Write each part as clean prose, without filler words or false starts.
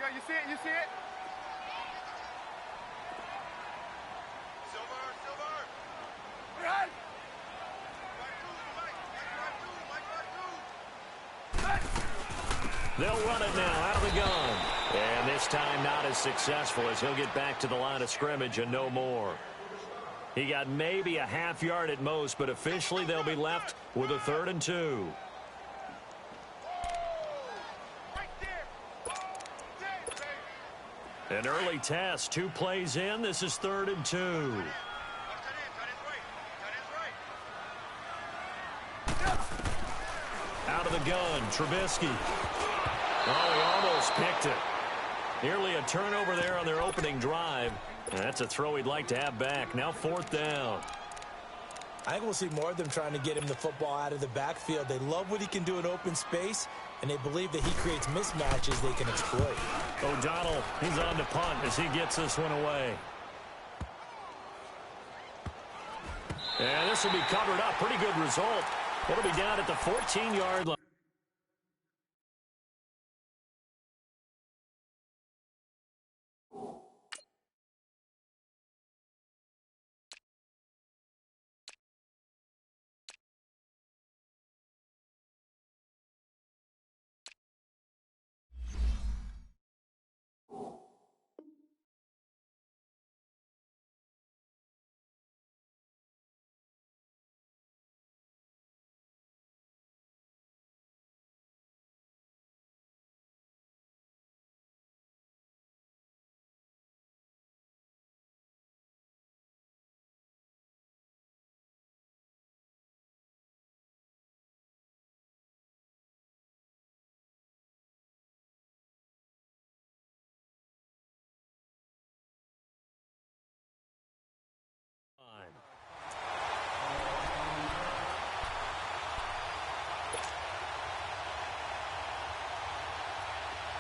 You see it? You see it? Run! They'll run it now out of the gun. And this time not as successful as he'll get back to the line of scrimmage and no more. He got maybe a half yard at most, but officially they'll be left with a 3rd and 2. An early test, 2 plays in. This is 3rd and 2. Out of the gun, Trubisky. Oh, he almost picked it. Nearly a turnover there on their opening drive. That's a throw he'd like to have back. Now 4th down. I think we'll see more of them trying to get him the football out of the backfield. They love what he can do in open space, and they believe that he creates mismatches they can exploit. O'Donnell, he's on to punt as he gets this one away. And this will be covered up. Pretty good result. It'll be down at the 14-yard line.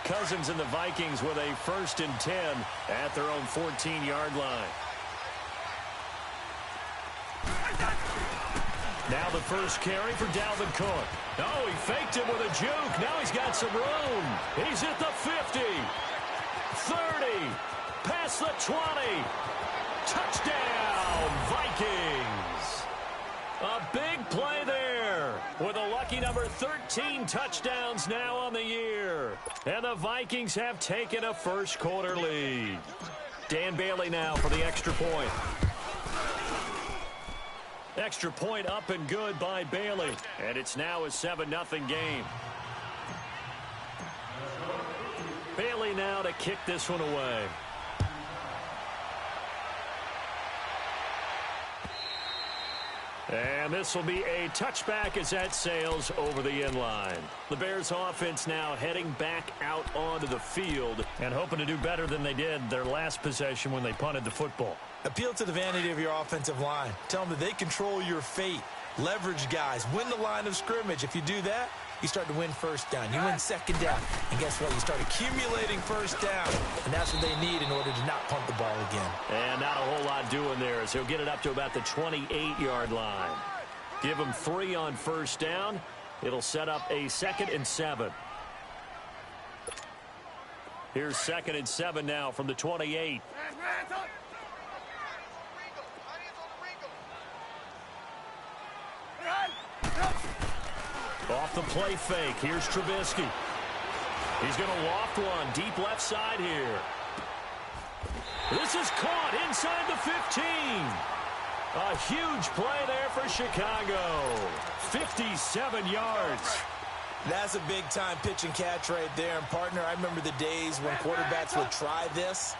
Cousins and the Vikings with a 1st and 10 at their own 14-yard line. Now the first carry for Dalvin Cook. Oh, he faked it with a juke. Now he's got some room. He's at the 50, 30, past the 20. Touchdown, Vikings. A big play there with a lucky number 13 touchdowns now on the year. And the Vikings have taken a first-quarter lead. Dan Bailey now for the extra point. Extra point up and good by Bailey. And it's now a 7-0 game. Bailey now to kick this one away. And this will be a touchback as that sails over the end line. The Bears offense now heading back out onto the field and hoping to do better than they did their last possession when they punted the football. Appeal to the vanity of your offensive line. Tell them that they control your fate. Leverage guys. Win the line of scrimmage. If you do that, you start to win first down. You win second down. And guess what? You start accumulating first down. And that's what they need in order to not punt the ball again. And not a whole lot doing there as he'll get it up to about the 28-yard line. Give him 3 on first down. It'll set up a 2nd and 7. Here's 2nd and 7 now from the 28. Off the play fake. Here's Trubisky. He's going to loft one deep left side here. This is caught inside the 15. A huge play there for Chicago. 57 yards. That's a big-time pitch and catch right there. And, partner, I remember the days when quarterbacks would try this.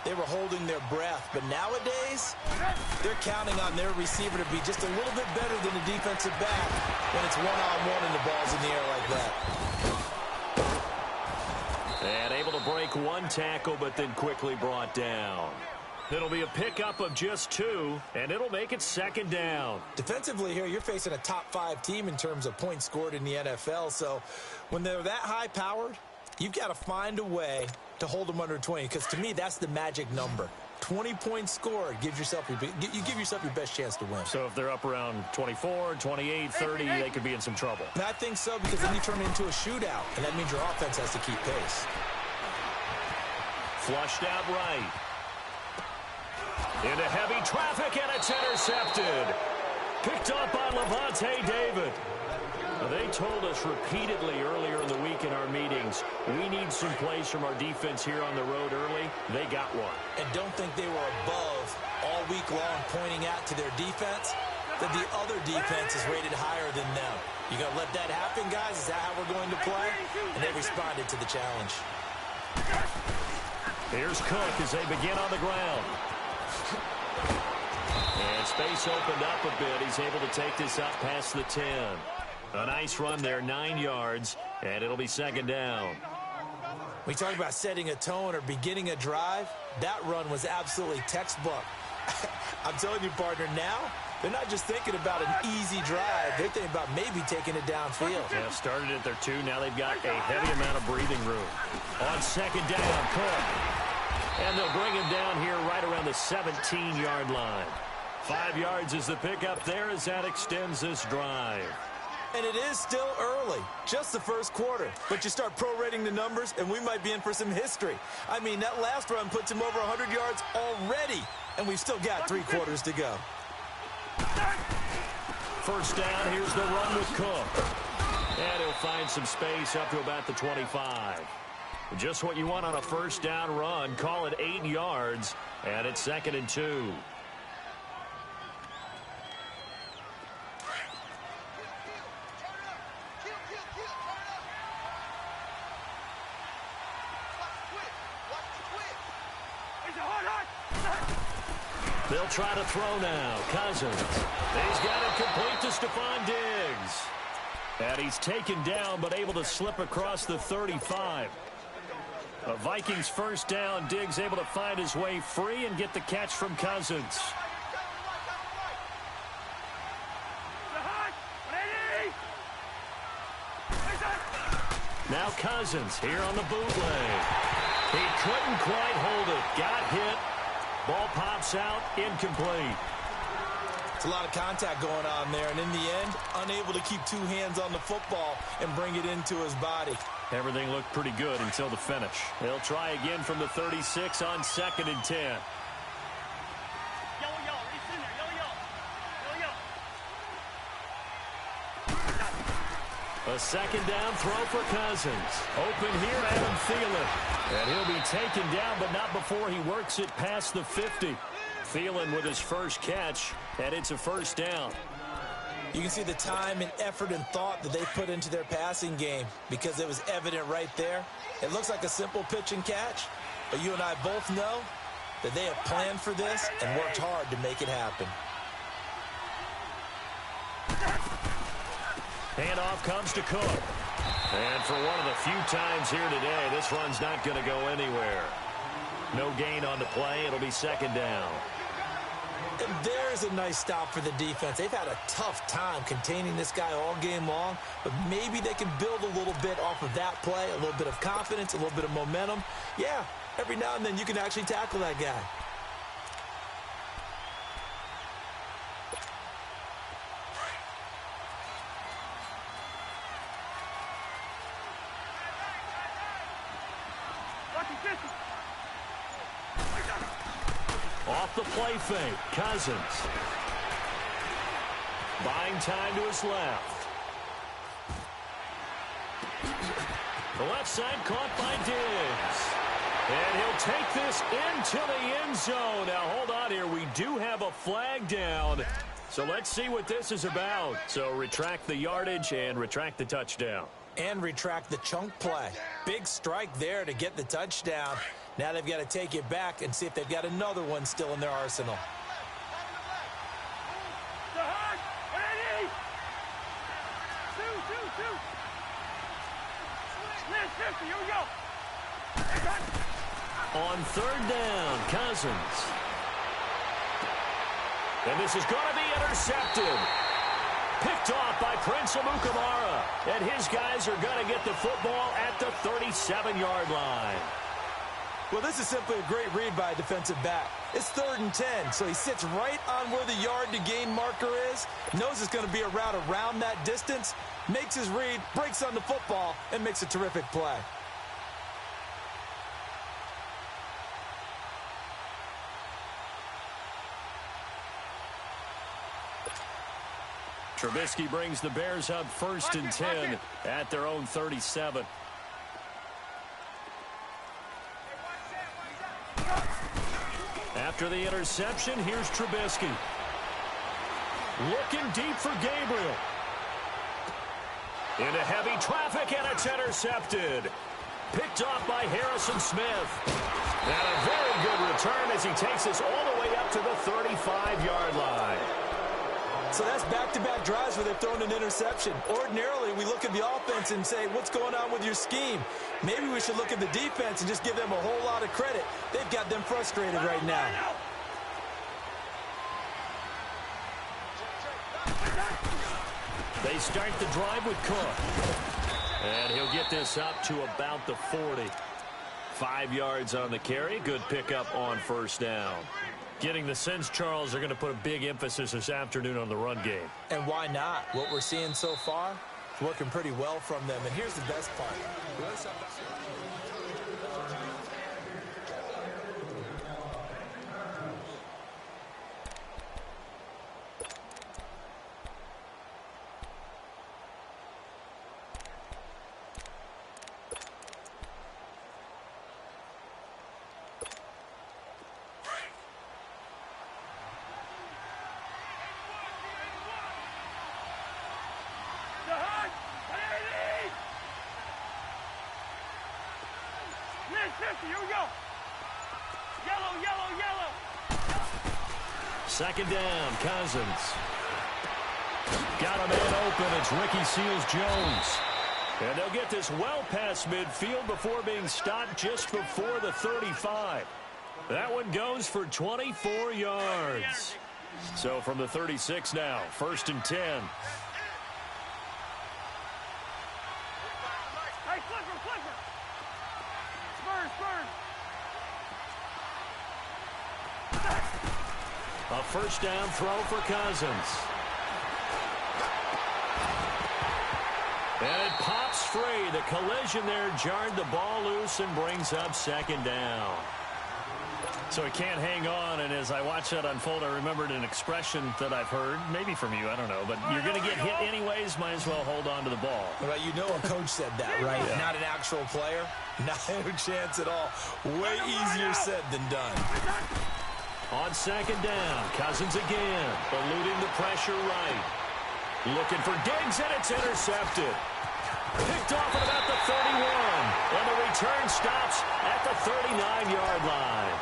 They were holding their breath. But nowadays, they're counting on their receiver to be just a little bit better than the defensive back when it's one-on-one and the ball's in the air like that. And able to break one tackle, but then quickly brought down. It'll be a pickup of just 2, and it'll make it 2nd down. Defensively here, you're facing a top-5 team in terms of points scored in the NFL. So when they're that high-powered, you've got to find a way to hold them under 20, because to me, that's the magic number. 20 points scored, you give yourself your best chance to win. So if they're up around 24, 28, 30, they could be in some trouble. And I think so, because then you turn it into a shootout, and that means your offense has to keep pace. Flushed out right. Into heavy traffic, and it's intercepted. Picked up by Levante David. They told us repeatedly earlier in the week in our meetings, we need some plays from our defense here on the road early. They got one. And don't think they were above all week long pointing out to their defense that the other defense is rated higher than them. You going to let that happen, guys? Is that how we're going to play? And they responded to the challenge. Here's Cook as they begin on the ground. And space opened up a bit. He's able to take this up past the 10. A nice run there, 9 yards, and it'll be second down. We talk about setting a tone or beginning a drive. That run was absolutely textbook. I'm telling you, partner, now they're not just thinking about an easy drive. They're thinking about maybe taking it downfield. Yeah, started at their 2. Now they've got a heavy amount of breathing room. On second down, Cook. And they'll bring him down here right around the 17-yard line. 5 yards is the pickup there as that extends this drive. And it is still early, just the first quarter. But you start prorating the numbers, and we might be in for some history. I mean, that last run puts him over 100 yards already, and we've still got 3 quarters to go. First down, here's the run with Cook. And he'll find some space up to about the 25. Just what you want on a first down run. Call it 8 yards, and it's 2nd and 2. They'll try to throw now. Cousins. He's got it complete to Stephon Diggs. And he's taken down but able to slip across the 35. A Vikings first down. Diggs able to find his way free and get the catch from Cousins. Now Cousins here on the bootleg. He couldn't quite hold it. Got hit. Ball pops out, incomplete. It's a lot of contact going on there, and in the end, unable to keep 2 hands on the football and bring it into his body. Everything looked pretty good until the finish. They'll try again from the 36 on 2nd and 10. A second down throw for Cousins. Open here, Adam Thielen. And he'll be taken down, but not before he works it past the 50. Thielen with his first catch, and it's a first down. You can see the time and effort and thought that they put into their passing game because it was evident right there. It looks like a simple pitch and catch, but you and I both know that they have planned for this and worked hard to make it happen. Handoff comes to Cook. And for one of the few times here today, this run's not going to go anywhere. No gain on the play. It'll be second down. And there's a nice stop for the defense. They've had a tough time containing this guy all game long, but maybe they can build a little bit off of that play, a little bit of confidence, a little bit of momentum. Yeah, every now and then you can actually tackle that guy. Off the play fake, Cousins. Buying time to his left. The left side caught by Diggs. And he'll take this into the end zone. Now, hold on here. We do have a flag down. So let's see what this is about. So retract the yardage and retract the touchdown. And retract the chunk play. Big strike there to get the touchdown. Now they've got to take it back and see if they've got another one still in their arsenal. On third down, Cousins. And this is going to be intercepted. Picked off by Prince Amukamara. And his guys are going to get the football at the 37-yard line. Well, this is simply a great read by a defensive back. It's 3rd and 10, so he sits right on where the yard-to-gain marker is, knows it's going to be a route around that distance, makes his read, breaks on the football, and makes a terrific play. Trubisky brings the Bears up 1st and 10 at their own 37. After the interception, here's Trubisky. Looking deep for Gabriel. Into heavy traffic, and it's intercepted. Picked off by Harrison Smith. And a very good return as he takes us all the way up to the 35-yard line. So that's back-to-back drives where they've thrown an interception. Ordinarily, we look at the offense and say, what's going on with your scheme? Maybe we should look at the defense and just give them a whole lot of credit. They've got them frustrated right now. They start the drive with Cook. And he'll get this up to about the 40. 5 yards on the carry. Good pickup on 1st down. Getting the sense, Charles, they're going to put a big emphasis this afternoon on the run game. And why not? What we're seeing so far is working pretty well from them. And here's the best part. Here we go. Yellow, yellow, yellow. 2nd down, Cousins. Got a man open. It's Ricky Seals-Jones. And they'll get this well past midfield before being stopped just before the 35. That one goes for 24 yards. So from the 36 now, 1st and 10. Hey, Clipper, Clipper. Spurs, Spurs. A 1st down throw for Cousins. And it pops free. The collision there jarred the ball loose and brings up 2nd down. So he can't hang on, and as I watched that unfold, I remembered an expression that I've heard, maybe from you, I don't know, but you're going to get hit anyways, might as well hold on to the ball. Well, you know a coach said that, right? Yeah. Not an actual player. Not a chance at all. Way easier said than done. On 2nd down, Cousins again, eluding the pressure right. Looking for Diggs, and it's intercepted. Picked off at about the 31, and the return stops at the 39-yard line.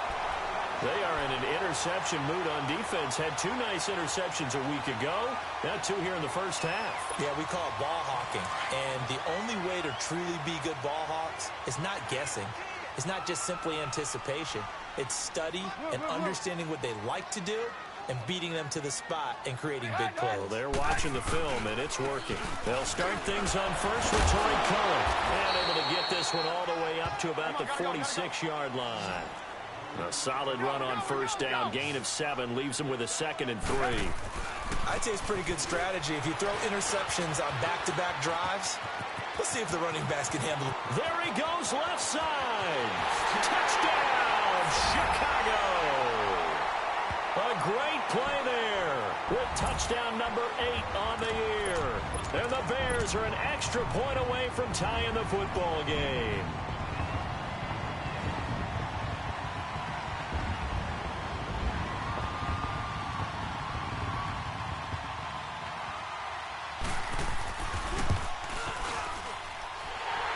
They are in an interception mood on defense. Had 2 nice interceptions a week ago. Now 2 here in the 1st half. Yeah, we call it ball hawking. And the only way to truly be good ball hawks is not guessing. It's not just simply anticipation. It's study and understanding what they like to do and beating them to the spot and creating big plays. Well, they're watching the film, and it's working. They'll start things on first with Torrey Cullen. And able to get this one all the way up to about the 46-yard line. A solid run on 1st down. Gain of 7 leaves them with a 2nd and 3. I'd say it's pretty good strategy. If you throw interceptions on back-to-back drives, let's see if the running backs can handle it. There he goes, left side. Touchdown, Chicago. A great play there with touchdown number 8 on the year. And the Bears are an extra point away from tying the football game.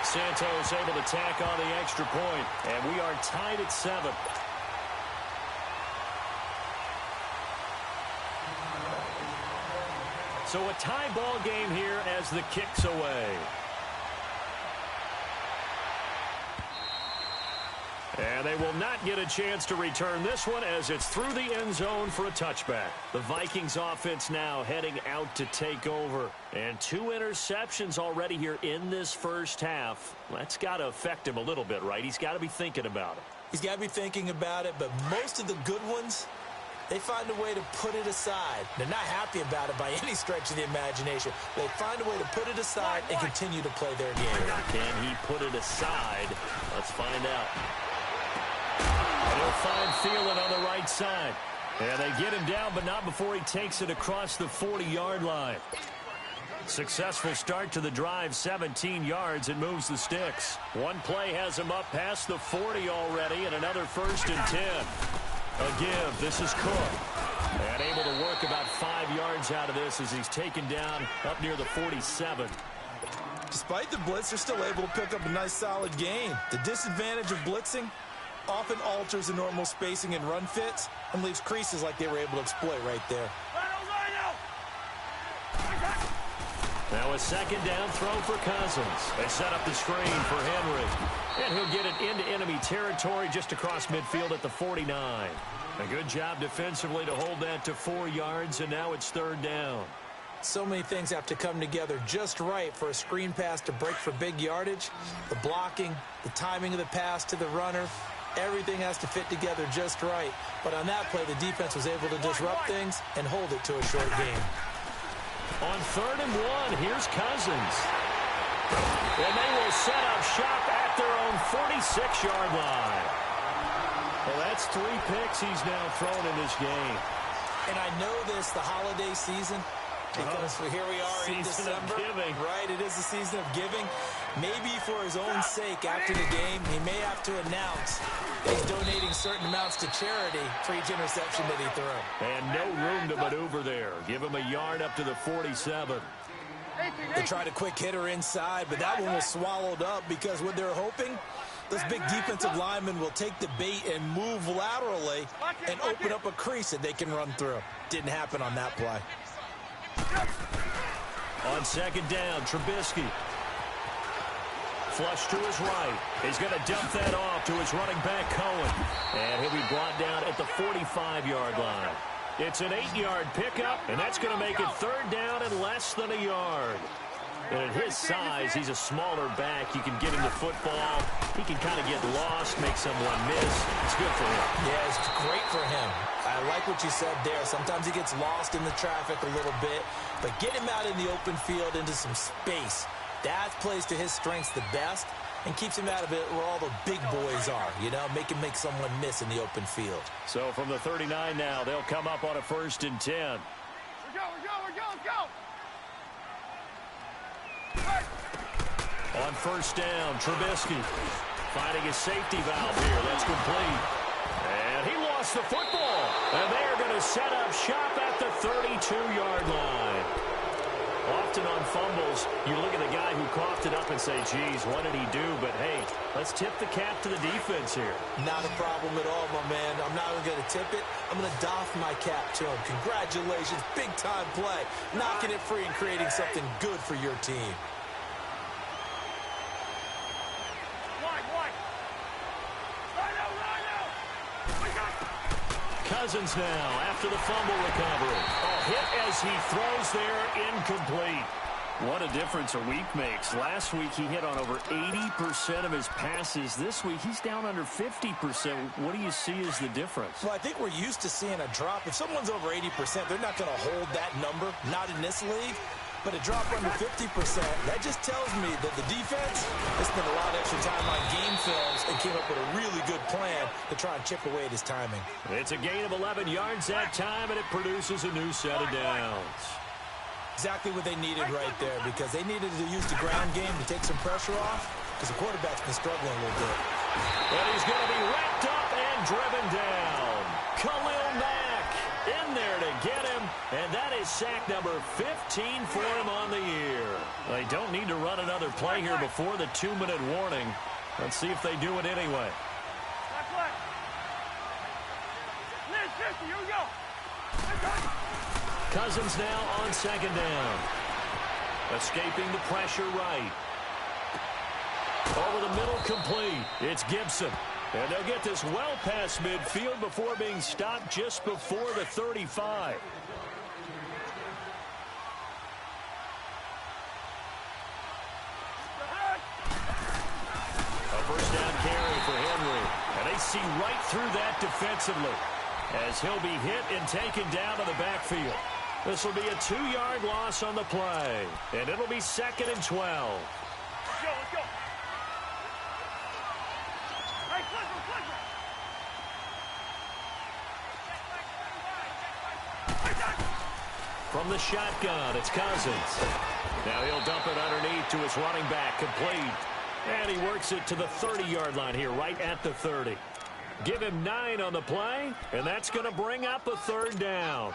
Santos able to tack on the extra point, and we are tied at 7. So a tie ball game here as the kick's away. And they will not get a chance to return this one as it's through the end zone for a touchback. The Vikings offense now heading out to take over. And 2 interceptions already here in this 1st half. That's got to affect him a little bit, right? He's got to be thinking about it. He's got to be thinking about it, but most of the good ones, they find a way to put it aside. They're not happy about it by any stretch of the imagination. They find a way to put it aside and continue to play their game. Can he put it aside? Let's find out. And he'll find Thielen on the right side. And they get him down, but not before he takes it across the 40-yard line. Successful start to the drive, 17 yards, and moves the sticks. One play has him up past the 40 already, and another 1st and 10. A give. This is Cook. And able to work about 5 yards out of this as he's taken down up near the 47. Despite the blitz, they're still able to pick up a nice, solid gain. The disadvantage of blitzing often alters the normal spacing and run fits and leaves creases like they were able to exploit right there. Now a 2nd down throw for Cousins. They set up the screen for Henry. And he'll get it into enemy territory just across midfield at the 49. A good job defensively to hold that to 4 yards, and now it's 3rd down. So many things have to come together just right for a screen pass to break for big yardage. The blocking, the timing of the pass to the runner, everything has to fit together just right. But on that play, the defense was able to disrupt things and hold it to a short game. On 3rd and 1, here's Cousins. And they will set up shop at their own 46-yard line. Well, that's 3 picks he's now thrown in this game. And I know this, the holiday season, because here we are in December. Right, it is the season of giving. Maybe for his own sake, after the game, he may have to announce that he's donating certain amounts to charity for each interception that he threw. And no room to maneuver there. Give him a yard up to the 47. They tried a quick hitter inside, but that one was swallowed up because what they're hoping, this big defensive lineman will take the bait and move laterally and open up a crease that they can run through. Didn't happen on that play. On 2nd down, Trubisky. Flush to his right. He's going to dump that off to his running back, Cohen. And he'll be brought down at the 45-yard line. It's an 8-yard pickup, and that's going to make it 3rd down and less than a yard. And at his size, he's a smaller back. You can get him the football. He can kind of get lost, make someone miss. It's good for him. Yeah, it's great for him. I like what you said there. Sometimes he gets lost in the traffic a little bit, but get him out in the open field into some space. That plays to his strengths the best and keeps him out of it where all the big boys are, you know, make him make someone miss in the open field. So from the 39 now, they'll come up on a 1st and 10. We're go, let's go. On 1st down, Trubisky finding his safety valve here. That's complete. And he lost the football. And they are going to set up shop at the 32-yard line. Often on fumbles, you look at the guy who coughed it up and say, geez, what did he do? But, hey, let's tip the cap to the defense here. Not a problem at all, my man. I'm not even going to tip it. I'm going to doff my cap to him. Congratulations. Big-time play. Knocking it free and creating something good for your team. Cousins now after the fumble recovery. A hit as he throws there, incomplete. What a difference a week makes. Last week he hit on over 80% of his passes. This week he's down under 50%. What do you see as the difference? Well, I think we're used to seeing a drop. If someone's over 80%, they're not going to hold that number, not in this league. But a drop under 50%, that just tells me that the defense has spent a lot of extra time on game films and came up with a really good plan to try and chip away at his timing. It's a gain of 11 yards that time, and it produces a new set of downs. Exactly what they needed right there, because they needed to use the ground game to take some pressure off, because the quarterback's been struggling a little bit. And he's going to be wrapped up and driven down. Khalil Mack in there to get him, and that is sack number 15 for him on the year. They don't need to run another play here before the 2-minute warning. Let's see if they do it anyway. Here we go. Cousins now on 2nd down. Escaping the pressure right. Over the middle, complete. It's Gibson. And they'll get this well past midfield before being stopped just before the 35. A 1st down carry for Henry. And they see right through that defensively as he'll be hit and taken down to the backfield. This will be a 2-yard loss on the play. And it'll be 2nd and 12. Let's go. Hey, Clifford. From the shotgun, it's Cousins. Now he'll dump it underneath to his running back, complete. And he works it to the 30-yard line here, right at the 30. Give him 9 on the play, and that's going to bring up a third down.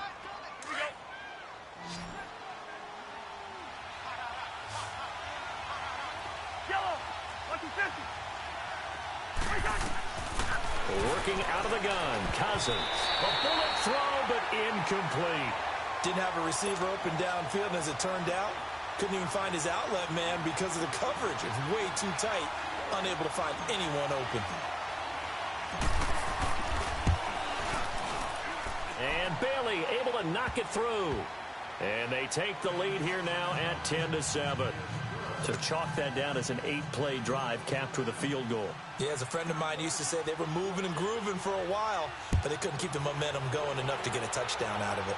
Working out of the gun, Cousins. A bullet throw, but incomplete. Didn't have a receiver open downfield, and as it turned out, couldn't even find his outlet man because of the coverage. It's way too tight, unable to find anyone open. And Bailey able to knock it through. And they take the lead here now at 10-7. So chalk that down as an 8-play drive capped with a field goal. Yeah, as a friend of mine used to say, they were moving and grooving for a while, but they couldn't keep the momentum going enough to get a touchdown out of it.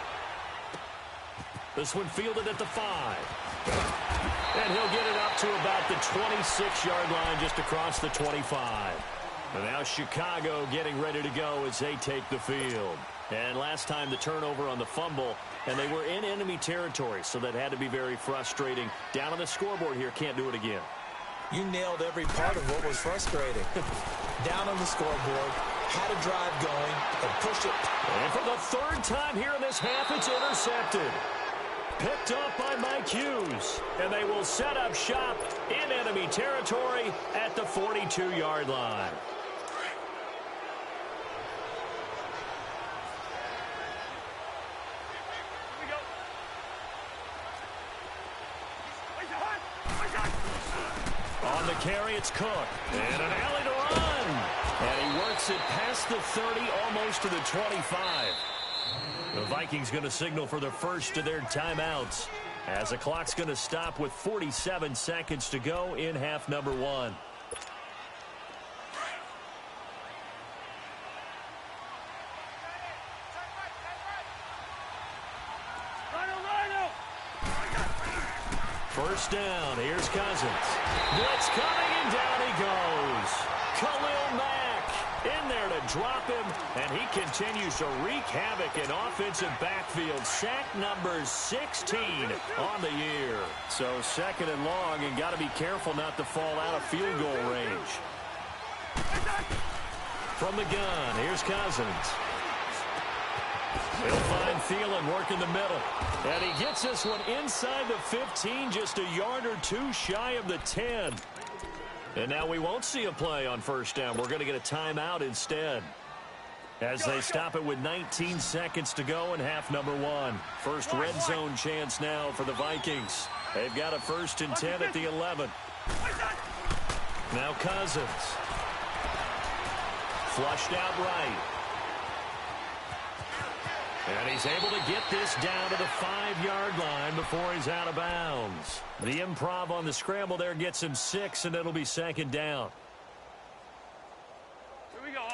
This one fielded at the 5. And he'll get it up to about the 26-yard line, just across the 25. And now Chicago getting ready to go as they take the field. And last time the turnover on the fumble, and they were in enemy territory, so that had to be very frustrating. Down on the scoreboard here, can't do it again. You nailed every part of what was frustrating. Down on the scoreboard, had a drive going, and pushed it. And for the 3rd time here in this half, it's intercepted. Picked up by Mike Hughes, and they will set up shop in enemy territory at the 42-yard line. On the carry, it's Cook. And an alley to run. And he works it past the 30, almost to the 25. The Vikings going to signal for the first of their timeouts, as the clock's going to stop with 47 seconds to go in half number 1. First down, here's Cousins. Blitz coming, and down he goes. Khalil Mack in there to drop him, and he continues to wreak havoc in offensive backfield. Sack number 16 on the year. So 2nd and long, and got to be careful not to fall out of field goal range. From the gun, here's Cousins. He'll find Thielen working the middle. And he gets this one inside the 15, just a yard or 2 shy of the 10. And now we won't see a play on first down. We're going to get a timeout instead, as they stop it with 19 seconds to go in half number 1. First red zone chance now for the Vikings. They've got a 1st and 10 at the 11. Now Cousins. Flushed out right. And he's able to get this down to the 5-yard line before he's out of bounds. The improv on the scramble there gets him 6, and it'll be 2nd down. Here we go.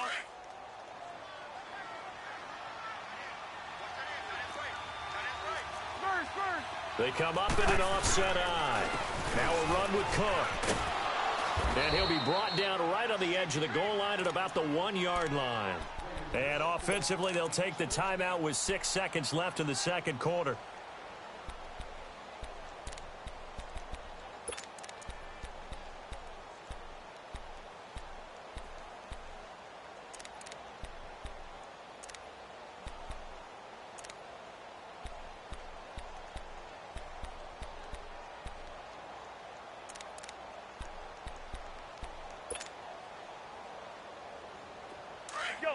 They come up in an offset eye. Now a run with Cook. And he'll be brought down right on the edge of the goal line at about the 1-yard line. And offensively, they'll take the timeout with 6 seconds left in the 2nd quarter.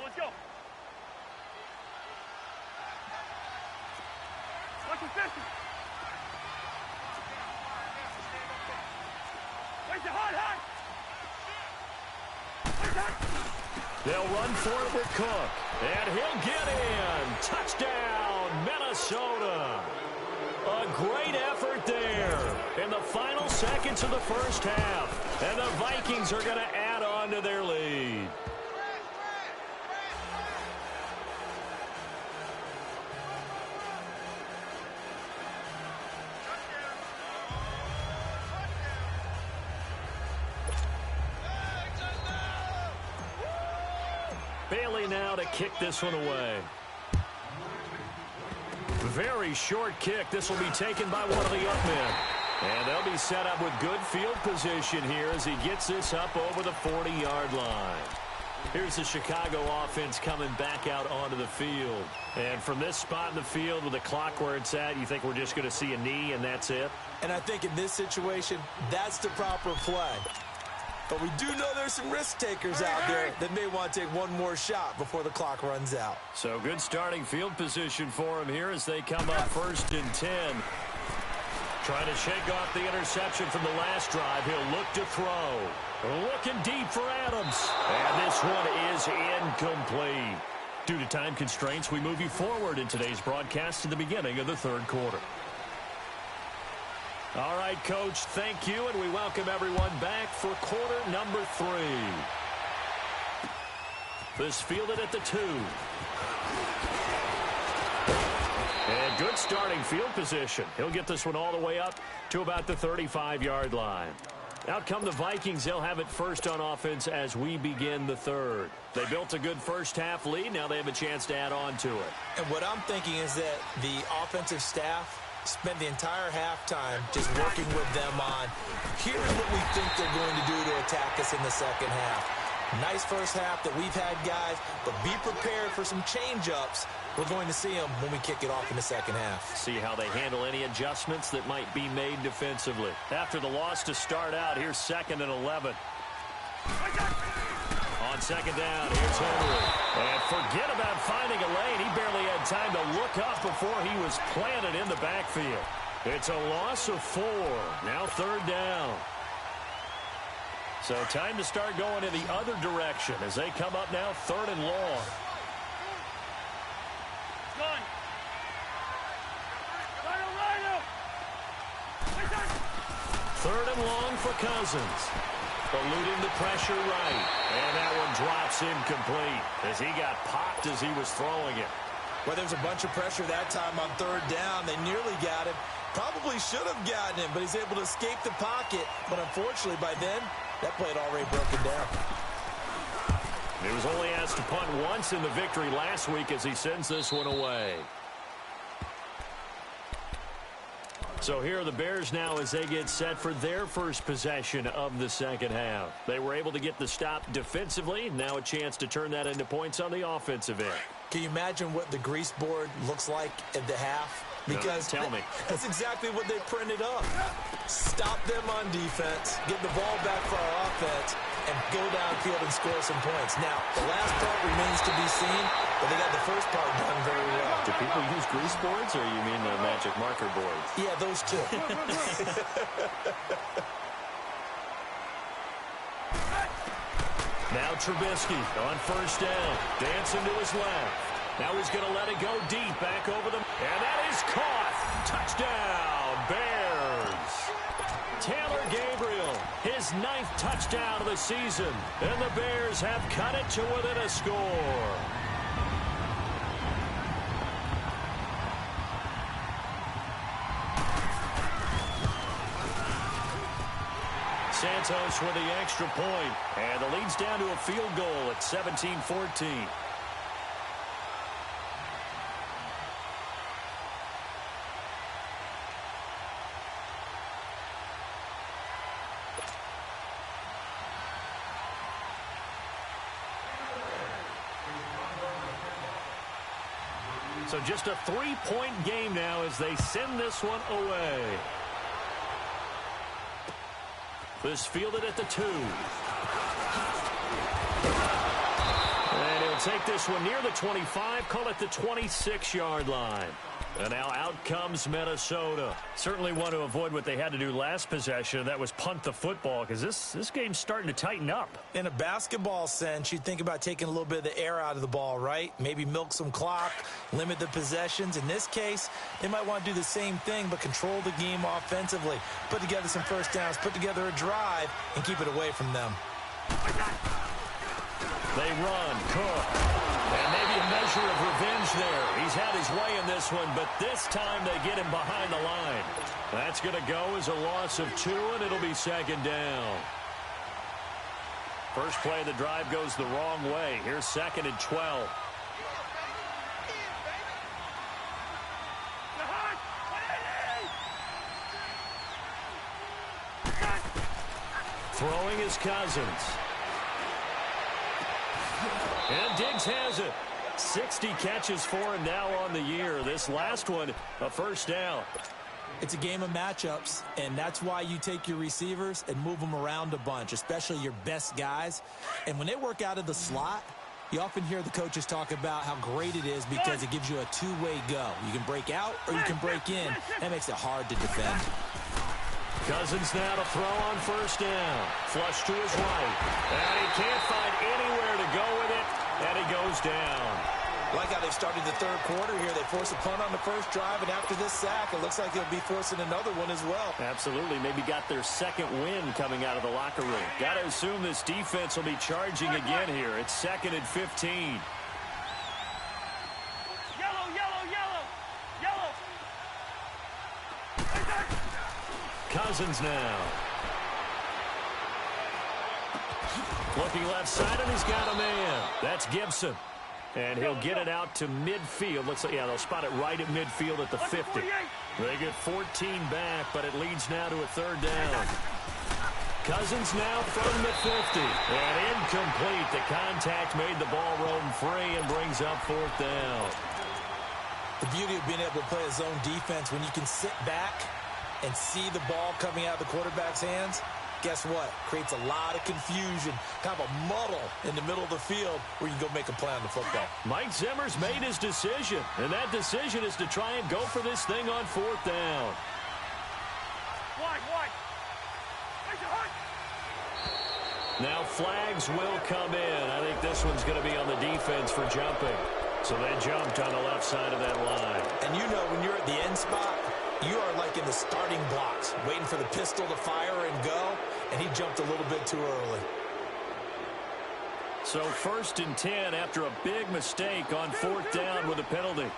Let's go. What's the 50? Where's the hot? They'll run for it with Cook. And he'll get in. Touchdown, Minnesota. A great effort there in the final seconds of the first half. And the Vikings are going to add on to their lead. Bailey now to kick this one away. very short kick. This will be taken by one of the up men. And they'll be set up with good field position here as he gets this up over the 40-yard line. Here's the Chicago offense coming back out onto the field. And from this spot in the field with the clock where it's at, you think we're just going to see a knee and that's it? And I think in this situation, that's the proper play. But we do know there's some risk takers out there that may want to take one more shot before the clock runs out. So good starting field position for him here as they come up 1st and 10. Trying to shake off the interception from the last drive. He'll look to throw. Looking deep for Adams. And this one is incomplete. Due to time constraints, we move you forward in today's broadcast to the beginning of the 3rd quarter. All right, Coach, thank you, and we welcome everyone back for quarter number 3. This fielded at the 2. And good starting field position. He'll get this one all the way up to about the 35-yard line. Out come the Vikings. They'll have it first on offense as we begin the 3rd. They built a good first-half lead. Now they have a chance to add on to it. And what I'm thinking is that the offensive staff spent the entire halftime just working with them on, here's what we think they're going to do to attack us in the second half. Nice first half that we've had, guys, but be prepared for some change-ups. We're going to see them when we kick it off in the second half. See how they handle any adjustments that might be made defensively. After the loss to start out, here's 2nd and 11. On 2nd down, here's Henry. And forget about finding a lane. He barely had time to look up before he was planted in the backfield. It's a loss of 4. Now 3rd down. So time to start going in the other direction as they come up now 3rd and long. Third and long for Cousins. Eluding the pressure right. And that one drops incomplete as he got popped as he was throwing it. Well, there was a bunch of pressure that time on 3rd down. They nearly got him. Probably should have gotten him, but he's able to escape the pocket. But unfortunately, by then, that play had already broken down. He was only asked to punt once in the victory last week as he sends this one away. So here are the Bears now as they get set for their first possession of the second half. They were able to get the stop defensively. Now a chance to turn that into points on the offensive end. Can you imagine what the grease board looks like at the half? Because no, tell me. That's exactly what they printed up. Stop them on defense, get the ball back for our offense, and go downfield and score some points. Now, the last part remains to be seen, but they got the first part done very well. Do people use grease boards, or you mean the magic marker boards? Yeah, those two. Now Trubisky on 1st down, dancing to his left. Now he's going to let it go deep back over them. And that is caught. Touchdown, Bears. Taylor Gabriel, his 9th touchdown of the season. And the Bears have cut it to within a score. Santos with the extra point. And the lead's down to a field goal at 17-14. So just a 3-point game now as they send this one away. This fielded at the 2. And he'll take this one near the 25, call it the 26-yard line. And now out comes Minnesota. Certainly want to avoid what they had to do last possession. That was punt the football because this game's starting to tighten up. In a basketball sense, you think about taking a little bit of the air out of the ball, right? Maybe milk some clock, limit the possessions. In this case, they might want to do the same thing but control the game offensively. Put together some first downs, put together a drive, and keep it away from them. They run, Cook. And maybe a measure of revenge there. He's had his way in this one, but this time they get him behind the line. That's going to go as a loss of 2, and it'll be 2nd down. First play of the drive goes the wrong way. Here's 2nd and 12. Throwing is Cousins. And Diggs has it. 60 catches for him now on the year. This last one, a first down. It's a game of matchups, and that's why you take your receivers and move them around a bunch, especially your best guys. And when they work out of the slot, you often hear the coaches talk about how great it is because it gives you a two-way go. You can break out or you can break in. That makes it hard to defend. Cousins now to throw on first down. Flush to his right. And he can't find anywhere to go with it, and he goes down. Like how they've started the third quarter here. They force a punt on the first drive, and after this sack, it looks like they'll be forcing another one as well. Absolutely. Maybe got their second win coming out of the locker room. Got to assume this defense will be charging again here. It's 2nd and 15. Yellow, yellow, yellow. Yellow. Cousins now. Looking left side, and he's got a man. That's Gibson. And he'll get it out to midfield. Looks like, yeah, they'll spot it right at midfield at the 50. They get 14 back, but it leads now to a third down. Cousins now from the 50. And incomplete. The contact made the ball roam free and brings up fourth down. The beauty of being able to play a zone defense, when you can sit back and see the ball coming out of the quarterback's hands, guess what? Creates a lot of confusion, kind of a muddle in the middle of the field where you can go make a play on the football. Mike Zimmer's made his decision, and that decision is to try and go for this thing on fourth down. Wide. Now flags will come in. I think this one's going to be on the defense for jumping. So they jumped on the left side of that line. And you know when you're at the end spot, you are like in the starting blocks, waiting for the pistol to fire and go, and he jumped a little bit too early. So 1st and 10 after a big mistake on fourth down with a penalty.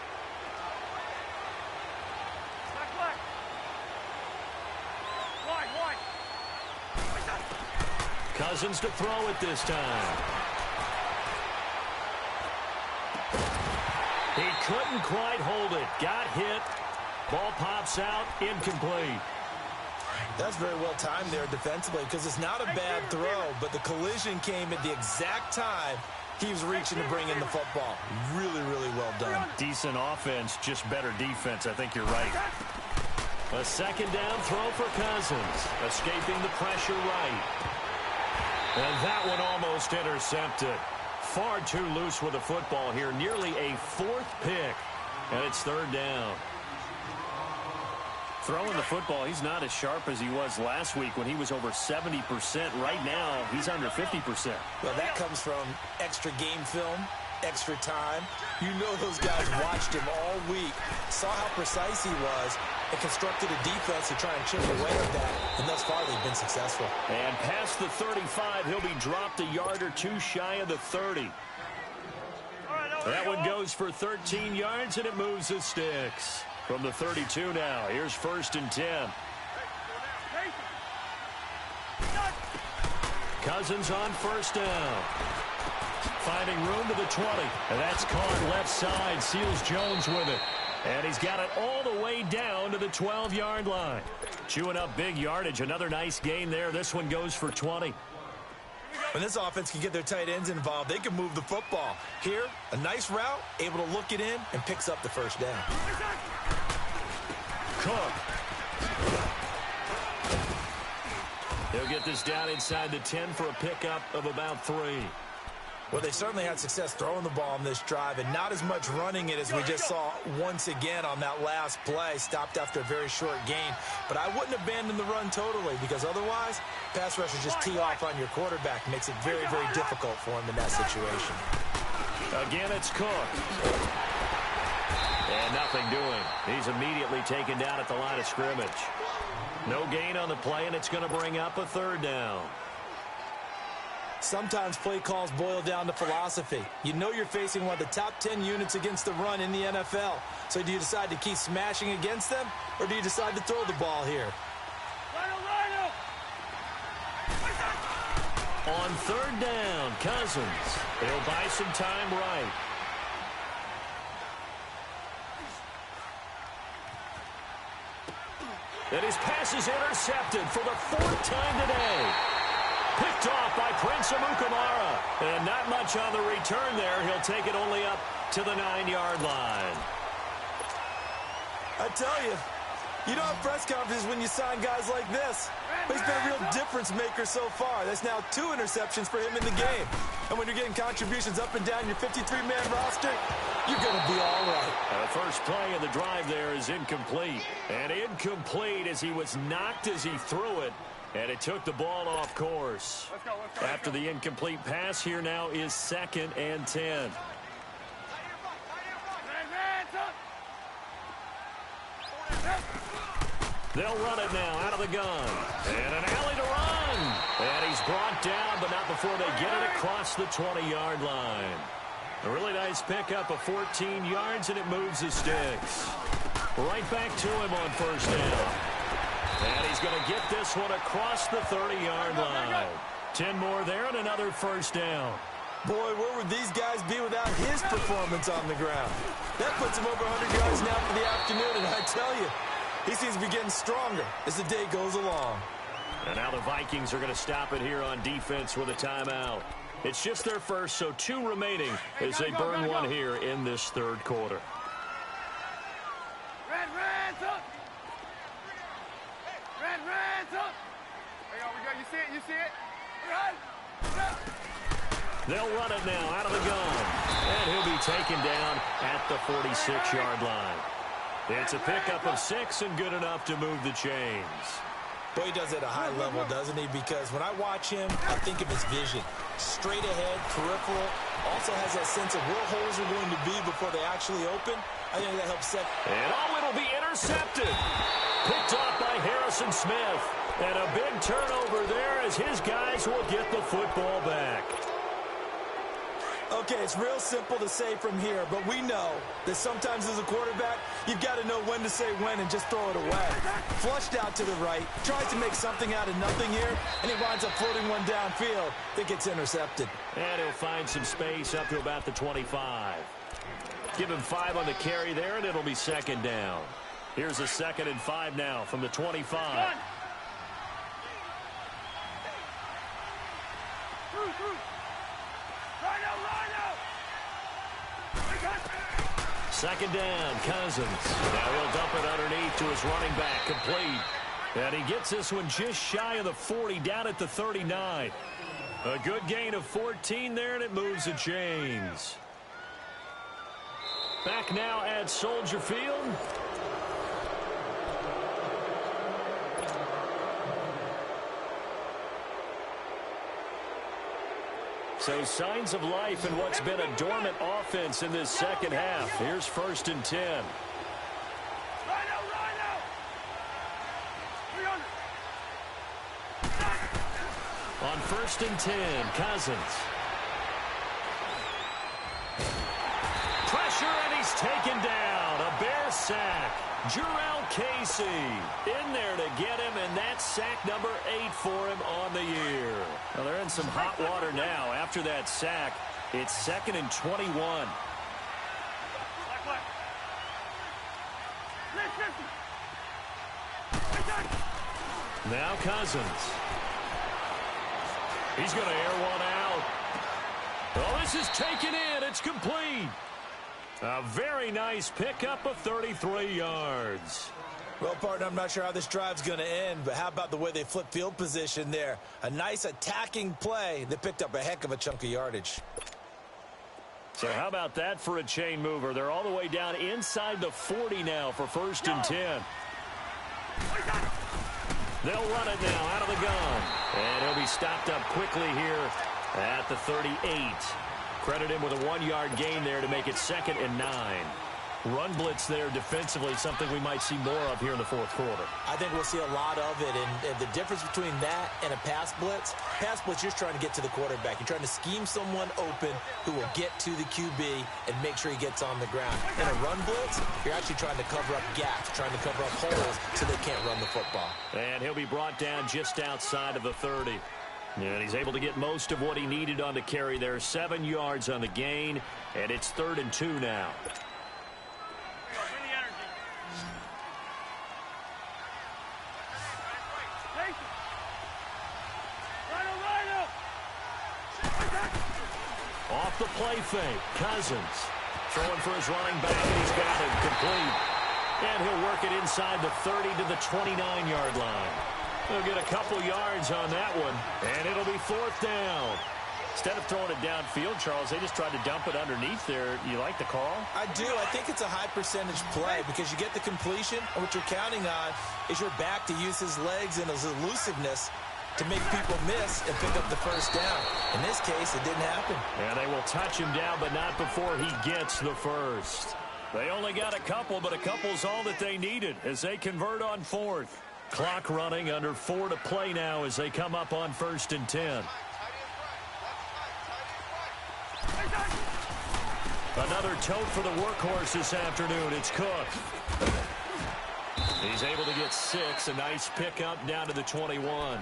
Wide. Cousins to throw it this time. He couldn't quite hold it. Got hit. Ball pops out, incomplete. That's very well timed there defensively because it's not a bad throw, but the collision came at the exact time he was reaching to bring in the football. Really, really well done. Decent offense, just better defense. I think you're right. A second down throw for Cousins, escaping the pressure right. And that one almost intercepted. Far too loose with the football here. Nearly a 4th pick, and it's third down. Throwing the football, he's not as sharp as he was last week when he was over 70%. Right now, he's under 50%. Well, that comes from extra game film, extra time. You know those guys watched him all week, saw how precise he was, and constructed a defense to try and chip away at that. And thus far, they've been successful. And past the 35, he'll be dropped a yard or two shy of the 30. That one goes for 13 yards, and it moves the sticks. From the 32 now, here's 1st and 10. Cousins on first down. Finding room to the 20. And that's caught left side. Seals Jones with it. And he's got it all the way down to the 12-yard line. Chewing up big yardage. Another nice gain there. This one goes for 20. When this offense can get their tight ends involved, they can move the football. Here, a nice route, able to look it in, and picks up the first down. Cook. He'll get this down inside the 10 for a pickup of about 3. Well, they certainly had success throwing the ball on this drive and not as much running it as we just saw once again on that last play. Stopped after a very short gain. But I wouldn't abandon the run totally because otherwise, pass rushers just tee off on your quarterback. Makes it very, very difficult for him in that situation. Again, it's Cook. And nothing doing. He's immediately taken down at the line of scrimmage. No gain on the play, and it's going to bring up a third down. Sometimes play calls boil down to philosophy. You know you're facing one of the top 10 units against the run in the NFL. So do you decide to keep smashing against them, or do you decide to throw the ball here? On third down, Cousins. He'll buy some time right. And his pass is intercepted for the 4th time today. Picked off by Prince Amukamara. And not much on the return there. He'll take it only up to the 9-yard line. I tell you, you don't have press conferences when you sign guys like this. But he's been a real difference maker so far. That's now 2 interceptions for him in the game. And when you're getting contributions up and down your 53-man roster, you're going to be all right. The first play of the drive there is incomplete. And incomplete as he was knocked as he threw it. And it took the ball off course. Let's go. After the incomplete pass, here now is 2nd and 10. They'll run it now out of the gun. And an alley to run. And he's brought down, but not before they get it across the 20-yard line. A really nice pickup of 14 yards, and it moves the sticks. Right back to him on first down. And he's going to get this one across the 30-yard line. 10 more there and another first down. Boy, where would these guys be without his performance on the ground? That puts him over 100 yards now for the afternoon, and I tell you, he seems to be getting stronger as the day goes along. And now the Vikings are going to stop it here on defense with a timeout. It's just their first, so 2 remaining as they burn one here in this third quarter. Reds up! Reds up! There we go. You see it? Run! They'll run it now out of the gun. And he'll be taken down at the 46-yard line. It's a pickup of 6 and good enough to move the chains. Boy, he does it at a high level, doesn't he? Because when I watch him, I think of his vision. Straight ahead, peripheral. Also has that sense of where holes are going to be before they actually open. I think that helps set. And it'll be intercepted. Picked off by Harrison Smith. And a big turnover there as his guys will get the football back. Okay, it's real simple to say from here, but we know that sometimes as a quarterback, you've got to know when to say when and just throw it away. Flushed out to the right, tries to make something out of nothing here, and he winds up floating one downfield that gets intercepted. And he'll find some space up to about the 25. Give him 5 on the carry there, and it'll be 2nd down. Here's a 2nd and 5 now from the 25. Second down, Cousins. Now he'll dump it underneath to his running back, complete. And he gets this one just shy of the 40, down at the 39. A good gain of 14 there, and it moves the chains. Back now at Soldier Field. So signs of life in what's been a dormant offense in this second half. Here's 1st and 10. On 1st and 10, Cousins. Pressure, and he's taken down. A Bear sack. Jurrell Casey in there to get him, and that's sack number 8 for him on the year. Well, they're in some hot water now. After that sack, it's 2nd and 21. Now Cousins. He's going to air one out. Oh, this is taken in. It's complete. A very nice pickup of 33 yards. Well, partner, I'm not sure how this drive's going to end, but how about the way they flip field position there? A nice attacking play that picked up a heck of a chunk of yardage. So how about that for a chain mover? They're all the way down inside the 40 now for 1st and 10. They'll run it now out of the gun. And he'll be stopped up quickly here at the 38. Credit him with a 1-yard gain there to make it 2nd and 9. Run blitz there defensively, something we might see more of here in the 4th quarter. I think we'll see a lot of it, and the difference between that and a pass blitz, you're just trying to get to the quarterback. You're trying to scheme someone open who will get to the QB and make sure he gets on the ground. In a run blitz, you're actually trying to cover up gaps, trying to cover up holes so they can't run the football. And he'll be brought down just outside of the 30. And he's able to get most of what he needed on the carry there. 7 yards on the gain, and it's 3rd and 2 now. Rhino! Off the play fake, Cousins. Throwing for his running back, and he's got it complete. And he'll work it inside the 30 to the 29-yard line. He'll get a couple yards on that one, and it'll be 4th down. Instead of throwing it downfield, Charles, they just tried to dump it underneath there. You like the call? I do. I think it's a high-percentage play because you get the completion, and what you're counting on is your back to use his legs and his elusiveness to make people miss and pick up the first down. In this case, it didn't happen. And they will touch him down, but not before he gets the first. They only got a couple, but a couple's all that they needed as they convert on 4th. Clock running, under 4 to play now as they come up on 1st and 10. Another tote for the workhorse this afternoon. It's Cook. He's able to get 6. A nice pickup down to the 21.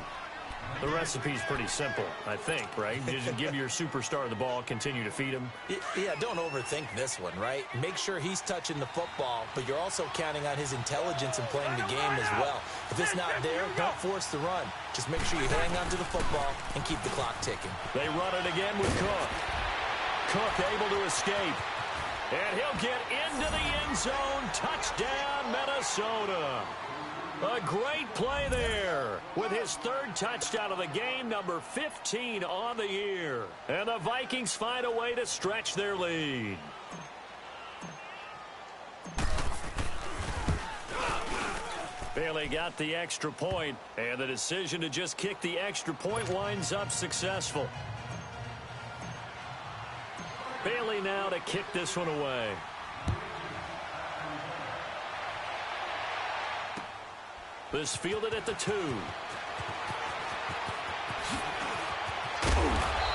The recipe's pretty simple, I think, right? Just give your superstar the ball, continue to feed him. Yeah, don't overthink this one, right? Make sure he's touching the football, but you're also counting on his intelligence in playing the game as well. If it's not there, don't force the run. Just make sure you hang on to the football and keep the clock ticking. They run it again with Cook. Cook able to escape. And he'll get into the end zone. Touchdown, Minnesota. A great play there with his 3rd touchdown of the game, number 15 on the year. And the Vikings find a way to stretch their lead. Bailey got the extra point, and the decision to just kick the extra point winds up successful. Bailey now to kick this one away. This fielded at the 2.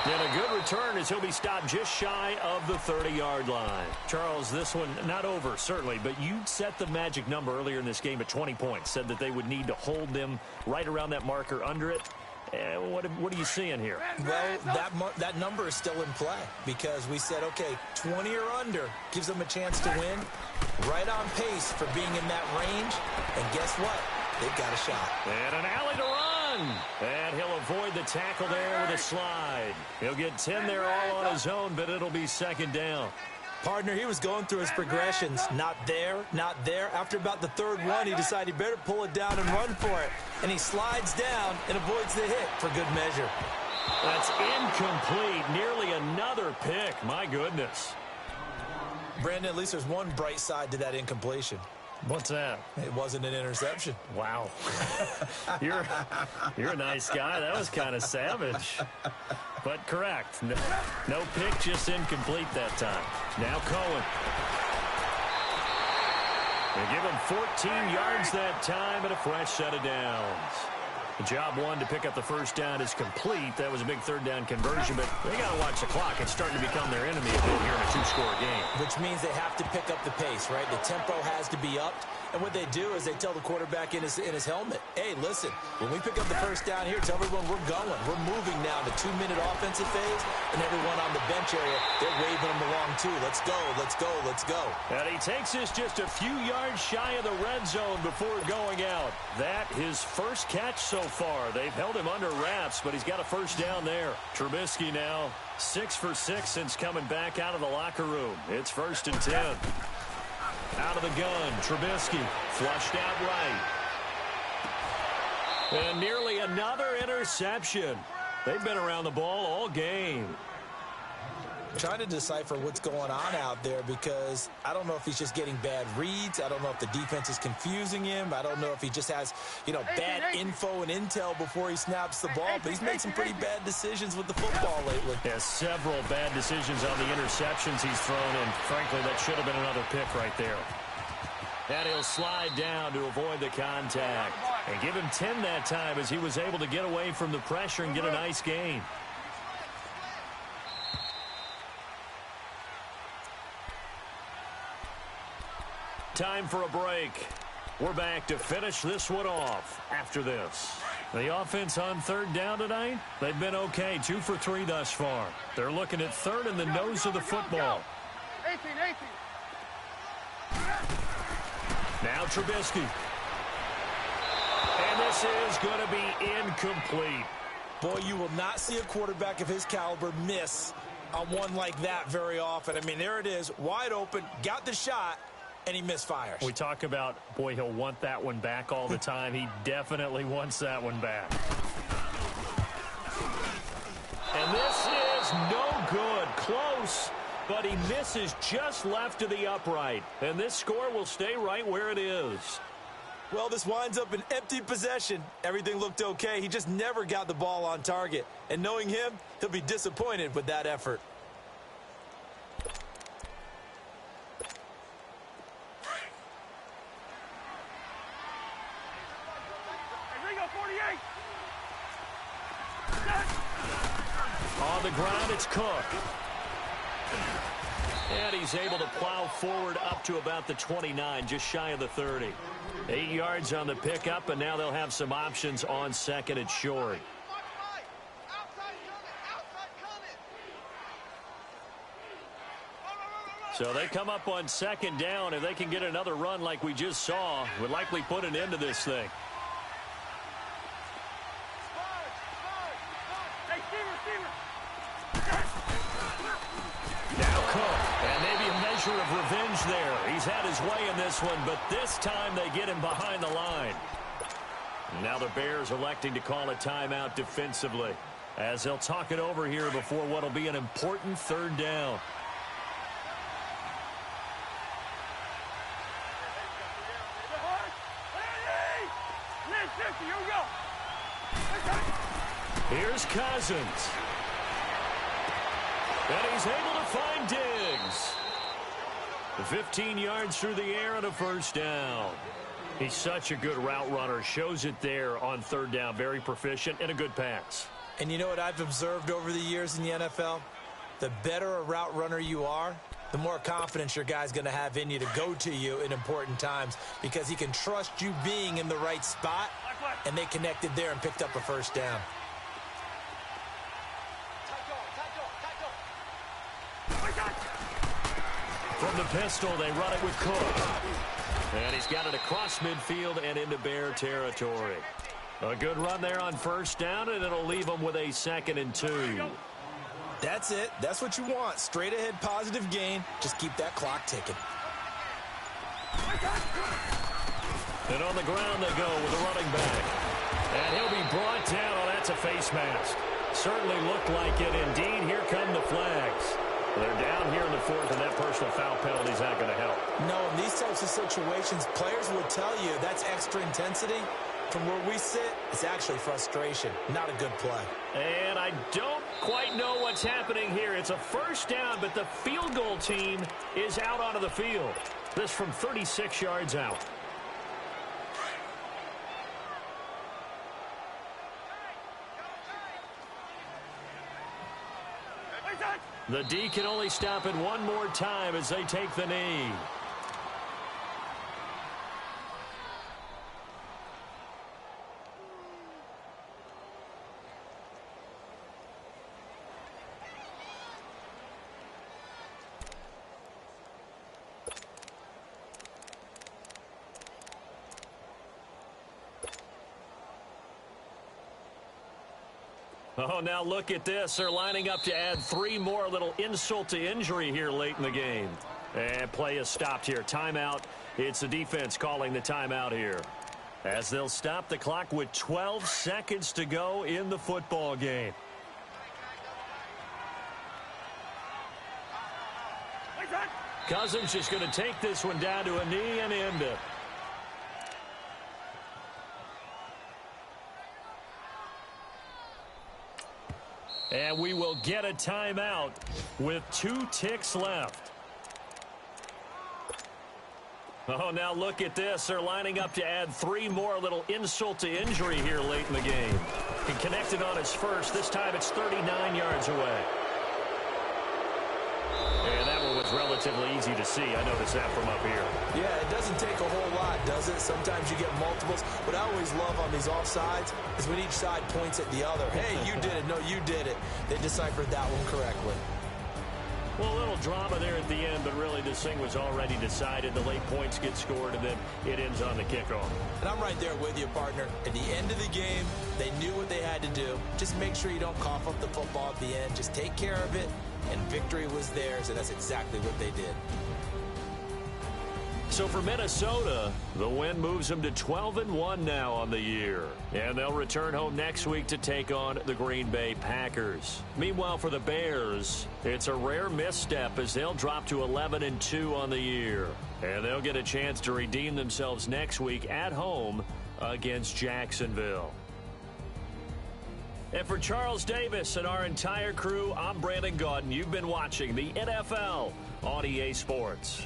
And a good return as he'll be stopped just shy of the 30-yard line. Charles, this one not over, certainly, but you set the magic number earlier in this game at 20 points. Said that they would need to hold them right around that marker under it. What are you seeing here? Well, that number is still in play because we said, okay, 20 or under gives them a chance to win. Right on pace for being in that range. And guess what? They've got a shot. And an alley to run. And he'll avoid the tackle there with a slide. He'll get 10 there all on his own, but it'll be 2nd down. Partner, he was going through his progressions. Not there, not there. After about the 3rd one, he decided he better pull it down and run for it. And he slides down and avoids the hit for good measure. That's incomplete. Nearly another pick. My goodness. Brandon, at least there's one bright side to that incompletion. What's that? It wasn't an interception. Wow. You're a nice guy. That was kind of savage. But correct. No pick, just incomplete that time. Now Cohen. They give him 14 yards that time and a fresh set of downs. The job one to pick up the first down is complete. That was a big 3rd down conversion, but they got to watch the clock. It's starting to become their enemy a bit here in a 2-score game. Which means they have to pick up the pace, right? The tempo has to be upped. And what they do is they tell the quarterback in his helmet, hey, listen, when we pick up the first down here, tell everyone we're going. We're moving now to 2-minute offensive phase, and everyone on the bench area, they're waving them along too. Let's go, let's go, let's go. And he takes this just a few yards shy of the red zone before going out. That his first catch so far. They've held him under wraps, but he's got a first down there. Trubisky now 6 for 6 since coming back out of the locker room. It's 1st and 10. Out of the gun, Trubisky flushed out right. And nearly another interception. They've been around the ball all game. Trying to decipher what's going on out there because I don't know if he's just getting bad reads. I don't know if the defense is confusing him. I don't know if he just has, bad info and intel before he snaps the ball. But he's made some pretty bad decisions with the football lately. Yeah, several bad decisions on the interceptions he's thrown, and frankly, that should have been another pick right there. And he'll slide down to avoid the contact. And give him 10 that time as he was able to get away from the pressure and get a nice gain. Time for a break. We're back to finish this one off after this. The offense on 3rd down tonight, they've been okay. 2 for 3 thus far. They're looking at 3rd in the nose of the football. 18. Now Trubisky. And this is going to be incomplete. Boy, you will not see a quarterback of his caliber miss on one like that very often. I mean, there it is, wide open, got the shot, and he misfires. We talk about, boy, he'll want that one back all the time. He definitely wants that one back. And this is no good. Close, but he misses just left of the upright. And this score will stay right where it is. Well, this winds up an empty possession. Everything looked okay. He just never got the ball on target. And knowing him, he'll be disappointed with that effort. On the ground, it's Cook. And he's able to plow forward up to about the 29, just shy of the 30. 8 yards on the pickup, and now they'll have some options on second and short. So they come up on second down. If they can get another run like we just saw, would likely put an end to this thing. Now Cook, and maybe a measure of revenge there. He's had his way in this one, but this time they get him behind the line. Now the Bears electing to call a timeout defensively, as they'll talk it over here before what will be an important third down. Here's Cousins. And he's able to find Diggs. 15 yards through the air and a first down. He's such a good route runner. Shows it there on third down. Very proficient and a good pass. And you know what I've observed over the years in the NFL? The better a route runner you are, the more confidence your guy's going to have in you to go to you in important times, because he can trust you being in the right spot, and they connected there and picked up a first down. From the pistol, they run it with Cook. And he's got it across midfield and into Bear territory. A good run there on first down, and it'll leave them with a 2nd and 2. That's it. That's what you want. Straight ahead positive gain. Just keep that clock ticking. And on the ground they go with a running back. And he'll be brought down. Oh, that's a face mask. Certainly looked like it. Indeed, here come the flags. They're down here in the 4th, and that personal foul penalty is not going to help. No, in these types of situations, players will tell you that's extra intensity. From where we sit, it's actually frustration, not a good play. And I don't quite know what's happening here. It's a first down, but the field goal team is out onto the field. This from 36 yards out. The D can only stop it one more time as they take the knee. Oh, now look at this. They're lining up to add 3 more. Little insult to injury here late in the game. And play is stopped here. Timeout. It's the defense calling the timeout here, as they'll stop the clock with 12 seconds to go in the football game. Cousins just going to take this one down to a knee and end it. And we will get a timeout with 2 ticks left. Oh, now look at this. They're lining up to add 3 more. Little insult to injury here late in the game. He connected on his first. This time it's 39 yards away. And that one was relatively easy to see. I noticed that from up here. Yeah, it doesn't take a whole lot, does it? Sometimes you get multiples. What I always love on these offsides is when each side points at the other. Hey, you did it. No, you did it. They deciphered that one correctly. Well, a little drama there at the end, but really this thing was already decided. The late points get scored, and then it ends on the kickoff. And I'm right there with you, partner. At the end of the game, they knew what they had to do. Just make sure you don't cough up the football at the end. Just take care of it and victory was theirs, and that's exactly what they did. So for Minnesota, the win moves them to 12-1 now on the year. And they'll return home next week to take on the Green Bay Packers. Meanwhile, for the Bears, it's a rare misstep as they'll drop to 11-2 on the year. And they'll get a chance to redeem themselves next week at home against Jacksonville. And for Charles Davis and our entire crew, I'm Brandon Gaudin. You've been watching the NFL on EA Sports.